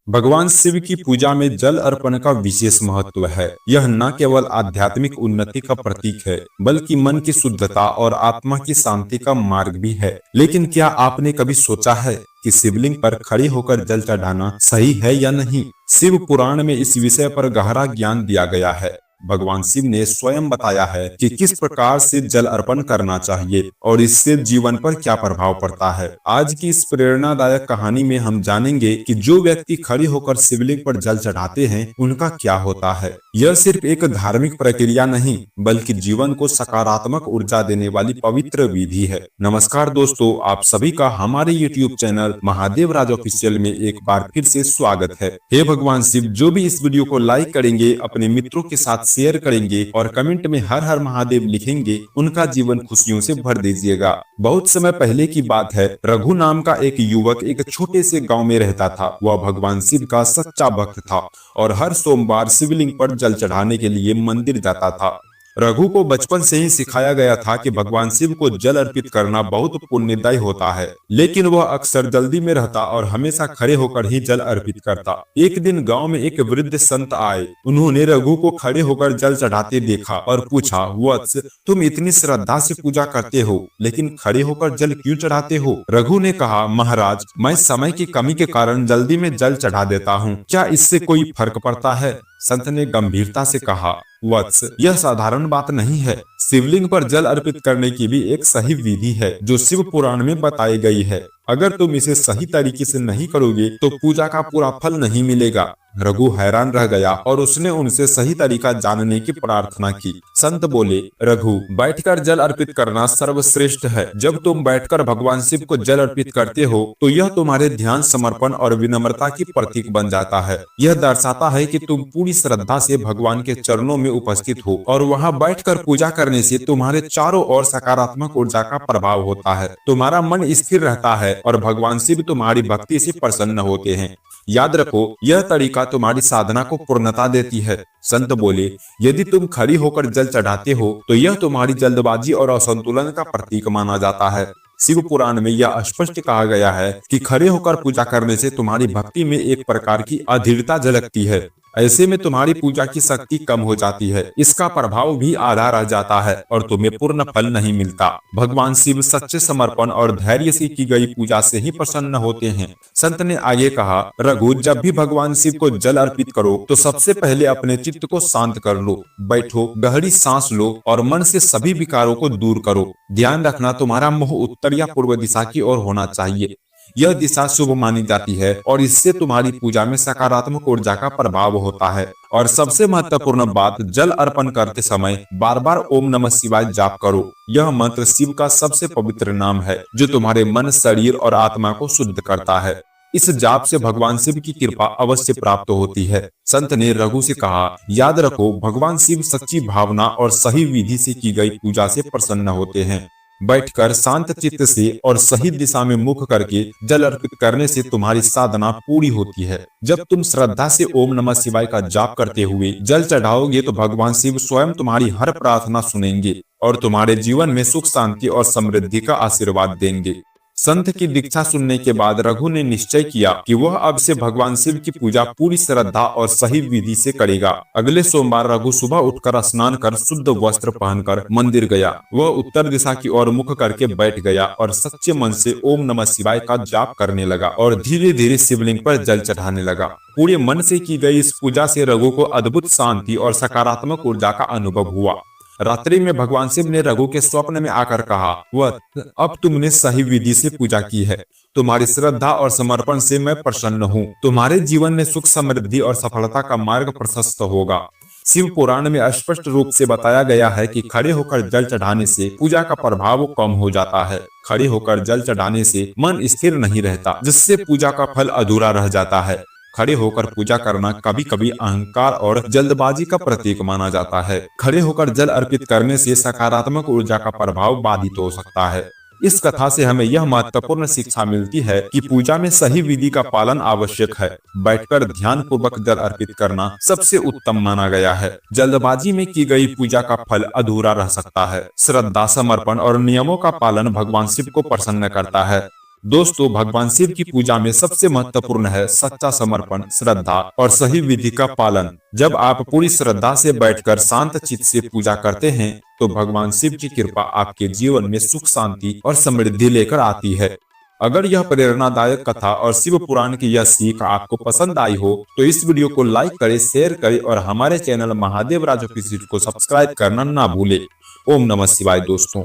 भगवान शिव की पूजा में जल अर्पण का विशेष महत्व है। यह न केवल आध्यात्मिक उन्नति का प्रतीक है, बल्कि मन की शुद्धता और आत्मा की शांति का मार्ग भी है। लेकिन क्या आपने कभी सोचा है कि शिवलिंग पर खड़े होकर जल चढ़ाना सही है या नहीं? शिव पुराण में इस विषय पर गहरा ज्ञान दिया गया है। भगवान शिव ने स्वयं बताया है कि किस प्रकार से जल अर्पण करना चाहिए और इससे जीवन पर क्या प्रभाव पड़ता है। आज की इस प्रेरणादायक कहानी में हम जानेंगे कि जो व्यक्ति खड़े होकर शिवलिंग पर जल चढ़ाते हैं उनका क्या होता है। यह सिर्फ एक धार्मिक प्रक्रिया नहीं, बल्कि जीवन को सकारात्मक ऊर्जा देने वाली पवित्र विधि है। नमस्कार दोस्तों, आप सभी का हमारे YouTube चैनल महादेव राज ऑफिशियल में एक बार फिर से स्वागत है। हे भगवान शिव, जो भी इस वीडियो को लाइक करेंगे, अपने मित्रों के साथ शेयर करेंगे और कमेंट में हर हर महादेव लिखेंगे, उनका जीवन खुशियों से भर दीजिएगा। बहुत समय पहले की बात है, रघु नाम का एक युवक एक छोटे से गांव में रहता था। वह भगवान शिव का सच्चा भक्त था और हर सोमवार शिवलिंग पर जल चढ़ाने के लिए मंदिर जाता था। रघु को बचपन से ही सिखाया गया था कि भगवान शिव को जल अर्पित करना बहुत पुण्यदायी होता है, लेकिन वह अक्सर जल्दी में रहता और हमेशा खड़े होकर ही जल अर्पित करता। एक दिन गांव में एक वृद्ध संत आए। उन्होंने रघु को खड़े होकर जल चढ़ाते देखा और पूछा, वत्स, तुम इतनी श्रद्धा से पूजा करते हो, लेकिन खड़े होकर जल क्यों चढ़ाते हो? रघु ने कहा, महाराज, मैं समय की कमी के कारण जल्दी में जल चढ़ा देता हूँ। क्या इससे कोई फर्क पड़ता है? संत ने गंभीरता से कहा, वत्स, यह साधारण बात नहीं है। शिवलिंग पर जल अर्पित करने की भी एक सही विधि है जो शिव पुराण में बताई गई है। अगर तुम इसे सही तरीके से नहीं करोगे तो पूजा का पूरा फल नहीं मिलेगा। रघु हैरान रह गया और उसने उनसे सही तरीका जानने की प्रार्थना की। संत बोले, रघु, बैठकर जल अर्पित करना सर्वश्रेष्ठ है। जब तुम बैठकर भगवान शिव को जल अर्पित करते हो तो यह तुम्हारे ध्यान, समर्पण और विनम्रता की प्रतीक बन जाता है। यह दर्शाता है कि तुम पूरी श्रद्धा से भगवान के चरणों में उपस्थित हो और वहां बैठकर पूजा करने से तुम्हारे चारों ओर सकारात्मक ऊर्जा का प्रभाव होता है। तुम्हारा मन स्थिर रहता है और भगवान शिव तुम्हारी भक्ति से प्रसन्न होते हैं। याद रखो, यह तरीका तुम्हारी साधना को पूर्णता देती है। संत बोले, यदि तुम खड़ी होकर जल चढ़ाते हो तो यह तुम्हारी जल्दबाजी और असंतुलन का प्रतीक माना जाता है। शिव पुराण में यह स्पष्ट कहा गया है कि खड़े होकर पूजा करने से तुम्हारी भक्ति में एक प्रकार की अधीरता झलकती है। ऐसे में तुम्हारी पूजा की शक्ति कम हो जाती है, इसका प्रभाव भी आधा रह जाता है और तुम्हें पूर्ण फल नहीं मिलता। भगवान शिव सच्चे समर्पण और धैर्य से की गई पूजा से ही प्रसन्न होते हैं। संत ने आगे कहा, रघु, जब भी भगवान शिव को जल अर्पित करो तो सबसे पहले अपने चित्त को शांत कर लो। बैठो, गहरी सांस लो और मन से सभी विकारों को दूर करो। ध्यान रखना, तुम्हारा मुंह उत्तर या पूर्व दिशा की ओर होना चाहिए। यह दिशा शुभ मानी जाती है और इससे तुम्हारी पूजा में सकारात्मक ऊर्जा का प्रभाव होता है। और सबसे महत्वपूर्ण बात, जल अर्पण करते समय बार बार ओम नमः शिवाय जाप करो। यह मंत्र शिव का सबसे पवित्र नाम है जो तुम्हारे मन, शरीर और आत्मा को शुद्ध करता है। इस जाप से भगवान शिव की कृपा अवश्य प्राप्त होती है। संत ने रघु से कहा, याद रखो, भगवान शिव सच्ची भावना और सही विधि से की गई पूजा से प्रसन्न होते हैं। बैठकर शांत चित्त से और सही दिशा में मुख करके जल अर्पित करने से तुम्हारी साधना पूरी होती है। जब तुम श्रद्धा से ओम नमः शिवाय का जाप करते हुए जल चढ़ाओगे तो भगवान शिव स्वयं तुम्हारी हर प्रार्थना सुनेंगे और तुम्हारे जीवन में सुख, शांति और समृद्धि का आशीर्वाद देंगे। संत की दीक्षा सुनने के बाद रघु ने निश्चय किया कि वह अब से भगवान शिव की पूजा पूरी श्रद्धा और सही विधि से करेगा। अगले सोमवार रघु सुबह उठकर स्नान कर शुद्ध वस्त्र पहनकर मंदिर गया। वह उत्तर दिशा की ओर मुख करके बैठ गया और सच्चे मन से ओम नमः शिवाय का जाप करने लगा और धीरे धीरे शिवलिंग पर जल चढ़ाने लगा। पूरे मन से की गई इस पूजा से रघु को अद्भुत शांति और सकारात्मक ऊर्जा का अनुभव हुआ। रात्रि में भगवान शिव ने रघु के स्वप्न में आकर कहा, वत्स, अब तुमने सही विधि से पूजा की है। तुम्हारी श्रद्धा और समर्पण से मैं प्रसन्न हूँ। तुम्हारे जीवन में सुख, समृद्धि और सफलता का मार्ग प्रशस्त होगा। शिव पुराण में स्पष्ट रूप से बताया गया है कि खड़े होकर जल चढ़ाने से पूजा का प्रभाव कम हो जाता है। खड़े होकर जल चढ़ाने से मन स्थिर नहीं रहता, जिससे पूजा का फल अधूरा रह जाता है। खड़े होकर पूजा करना कभी कभी अहंकार और जल्दबाजी का प्रतीक माना जाता है। खड़े होकर जल अर्पित करने से सकारात्मक ऊर्जा का प्रभाव बाधित हो सकता है। इस कथा से हमें यह महत्वपूर्ण शिक्षा मिलती है कि पूजा में सही विधि का पालन आवश्यक है। बैठकर ध्यान पूर्वक जल अर्पित करना सबसे उत्तम माना गया है। जल्दबाजी में की गई पूजा का फल अधूरा रह सकता है। श्रद्धा, समर्पण और नियमों का पालन भगवान शिव को प्रसन्न करता है। दोस्तों, भगवान शिव की पूजा में सबसे महत्वपूर्ण है सच्चा समर्पण, श्रद्धा और सही विधि का पालन। जब आप पूरी श्रद्धा से बैठकर शांत चित्त से पूजा करते हैं, तो भगवान शिव की कृपा आपके जीवन में सुख, शांति और समृद्धि लेकर आती है। अगर यह प्रेरणादायक कथा और शिव पुराण की यह सीख आपको पसंद आई हो, तो इस वीडियो को लाइक करें, शेयर करें और हमारे चैनल महादेव राज ऑफिशियल को सब्सक्राइब करना ना भूले। ओम नमः शिवाय दोस्तों।